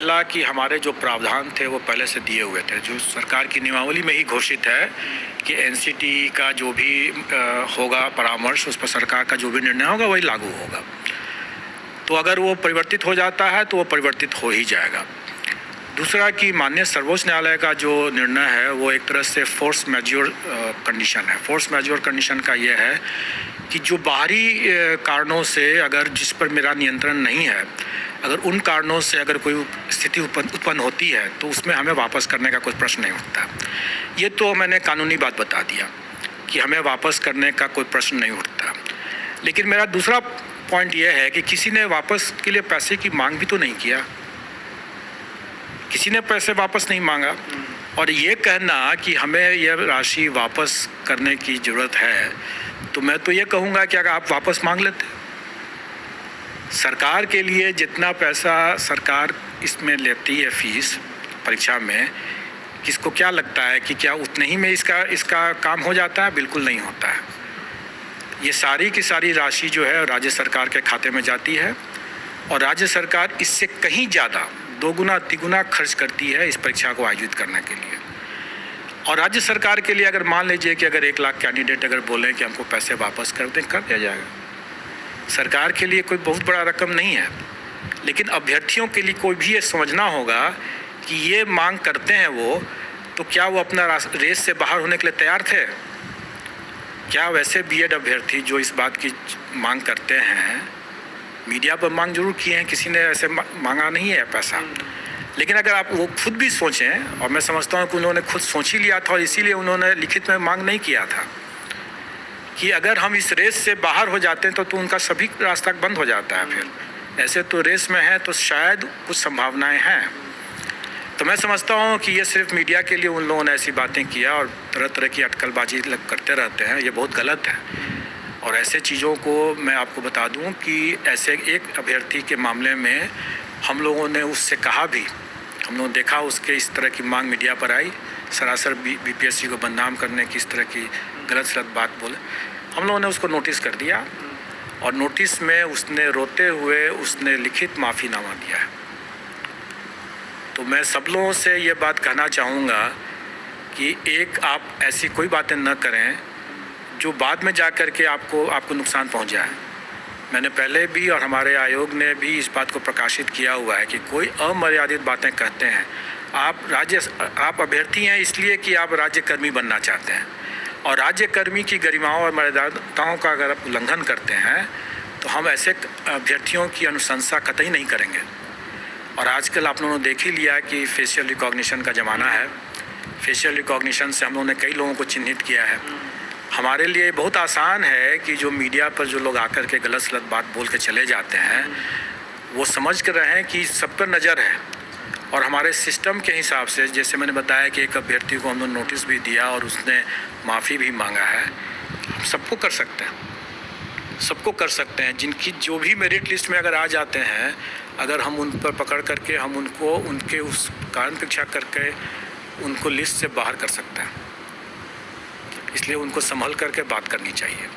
पहला कि हमारे जो प्रावधान थे वो पहले से दिए हुए थे, जो सरकार की नियमावली में ही घोषित है कि एनसीटी का जो भी होगा परामर्श, उस पर सरकार का जो भी निर्णय होगा वही लागू होगा। तो अगर वो परिवर्तित हो जाता है तो वो परिवर्तित हो ही जाएगा। दूसरा कि माननीय सर्वोच्च न्यायालय का जो निर्णय है वो एक तरह से फोर्स मैज्योर कंडीशन है। फोर्स मैज्योर कंडीशन का ये है कि जो बाहरी कारणों से अगर जिस पर मेरा नियंत्रण नहीं है, अगर उन कारणों से अगर कोई स्थिति उत्पन्न होती है तो उसमें हमें वापस करने का कोई प्रश्न नहीं उठता। ये तो मैंने कानूनी बात बता दिया कि हमें वापस करने का कोई प्रश्न नहीं उठता। लेकिन मेरा दूसरा पॉइंट ये है कि किसी ने वापस के लिए पैसे की मांग भी तो नहीं किया, किसी ने पैसे वापस नहीं मांगा। और ये कहना कि हमें यह राशि वापस करने की ज़रूरत है, तो मैं तो ये कहूँगा कि अगर आप वापस मांग लेते, सरकार के लिए जितना पैसा सरकार इसमें लेती है फीस परीक्षा में, किसको क्या लगता है कि क्या उतने ही में इसका काम हो जाता है? बिल्कुल नहीं होता है। ये सारी की सारी राशि जो है राज्य सरकार के खाते में जाती है और राज्य सरकार इससे कहीं ज़्यादा दोगुना तिगुना खर्च करती है इस परीक्षा को आयोजित करने के लिए। और राज्य सरकार के लिए अगर मान लीजिए कि अगर 1 लाख कैंडिडेट अगर बोलें कि हमको पैसे वापस कर दें, कर दिया जाएगा। सरकार के लिए कोई बहुत बड़ा रकम नहीं है, लेकिन अभ्यर्थियों के लिए कोई भी ये समझना होगा कि ये मांग करते हैं वो, तो क्या वो अपना रेस से बाहर होने के लिए तैयार थे? क्या वैसे बीएड अभ्यर्थी जो इस बात की मांग करते हैं, मीडिया पर मांग जरूर किए हैं, किसी ने ऐसे मांगा नहीं है पैसा। लेकिन अगर आप वो खुद भी सोचें, और मैं समझता हूँ कि उन्होंने खुद सोच ही लिया था और इसीलिए उन्होंने लिखित में मांग नहीं किया था कि अगर हम इस रेस से बाहर हो जाते हैं तो उनका सभी रास्ता बंद हो जाता है। फिर ऐसे तो रेस में है तो शायद कुछ संभावनाएं हैं। तो मैं समझता हूँ कि ये सिर्फ मीडिया के लिए उन लोगों ने ऐसी बातें किया और तरह तरह की अटकलबाजी करते रहते हैं, ये बहुत गलत है। और ऐसे चीज़ों को मैं आपको बता दूं कि ऐसे एक अभ्यर्थी के मामले में हम लोगों ने उससे कहा भी, हम लोगों ने देखा उसके इस तरह की मांग मीडिया पर आई, सरासर बीपीएससी को बदनाम करने की इस तरह की गलत सलत बात बोले। हम लोगों ने उसको नोटिस कर दिया और नोटिस में उसने रोते हुए उसने लिखित माफ़ीनामा दिया है। तो मैं सब लोगों से ये बात कहना चाहूँगा कि एक आप ऐसी कोई बातें न करें जो बाद में जा कर के आपको नुकसान पहुंच जाए। मैंने पहले भी और हमारे आयोग ने भी इस बात को प्रकाशित किया हुआ है कि कोई अमर्यादित बातें कहते हैं, आप अभ्यर्थी हैं इसलिए कि आप राज्यकर्मी बनना चाहते हैं, और राज्यकर्मी की गरिमाओं और मर्यादाओं का अगर आप उल्लंघन करते हैं तो हम ऐसे अभ्यर्थियों की अनुशंसा कतई नहीं करेंगे। और आजकल आप लोगों ने देख ही लिया कि फेशियल रिकॉग्निशन का ज़माना है। फेशियल रिकॉग्निशन से हम लोगों ने कई लोगों को चिन्हित किया है। हमारे लिए बहुत आसान है कि जो मीडिया पर जो लोग आकर के गलत सलत बात बोल के चले जाते हैं, वो समझ कर रहे हैं कि सब पर नज़र है। और हमारे सिस्टम के हिसाब से, जैसे मैंने बताया कि एक अभ्यर्थी को हमने नोटिस भी दिया और उसने माफ़ी भी मांगा है, हम सबको कर सकते हैं, सबको कर सकते हैं। जिनकी जो भी मेरिट लिस्ट में अगर आ जाते हैं, अगर हम उन पर पकड़ करके हम उनको उनके उस कारण परीक्षा करके उनको लिस्ट से बाहर कर सकते हैं। इसलिए उनको संभल करके बात करनी चाहिए।